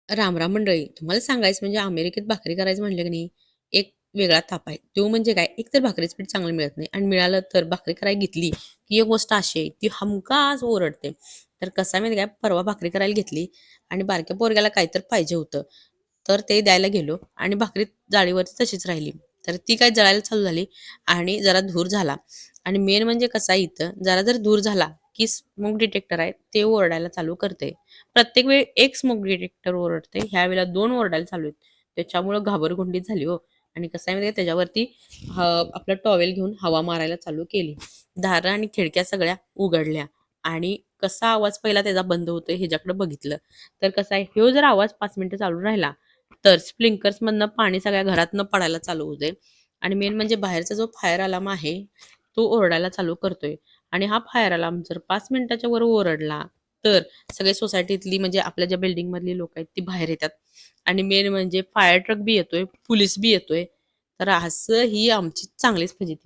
रामराम मंडळी, तुम्हाला सांगायचं म्हणजे अमेरिकेत भाकरी करायचं म्हटलं की नाही, एक वेगळा ताप आहे. तो म्हणजे काय, एक तर भाकरीचं पीठ चांगलं मिळत नाही आणि मिळालं तर भाकरी करायला घेतली की एक गोष्ट अशी आहे, ती हमखास ओरडते. तर कसं आहे माहिती काय, परवा भाकरी करायला घेतली आणि बारक्या पोरग्याला काहीतरी पाहिजे होतं. तर ते द्यायला गेलो आणि भाकरी जाळीवरती तशीच राहिली. तर ती काय जळायला चालू झाली आणि जरा धूर झाला. आणि मेन म्हणजे कसं आहे, इथं जरा जर धूर झाला की स्मोक डिटेक्टर आहे ते ओरडायला चालू करते. प्रत्येक वेळी एक स्मोक डिटेक्टर ओरडते, ह्या वेळेला 2 ओरडायला चालू आहेत. त्याच्यामुळं घाबरगुंडीत झाली हो. आणि कसं आहे माहिती आहे, त्याच्यावरती आपलं टॉवेल घेऊन हवा मारायला चालू केली. दारं आणि खिडक्या सगळ्या उघडल्या आणि कसा आवाज पहिला त्याचा बंद होतोय ह्याच्याकडे बघितलं. तर कसं आहे, ह्यो जर आवाज 5 मिनिटं चालू राहिला तर स्प्रिंकर्समधनं पाणी सगळ्या घरातनं पडायला चालू होते. आणि मेन म्हणजे बाहेरचा जो फायर अलार्म आहे तो ओरडायला चालू करतोय. आणि हा फायर अलार्म जर 5 मिनिटाच्या वर ओरडला तर सगळे सोसायटीतली म्हणजे आपल्या ज्या बिल्डिंग मधली लोक आहेत ती बाहेर येतात. आणि मेन म्हणजे फायर ट्रक बी येतोय, पोलीस बी येतोय. तर असं ही आमची चांगलीच फजिती.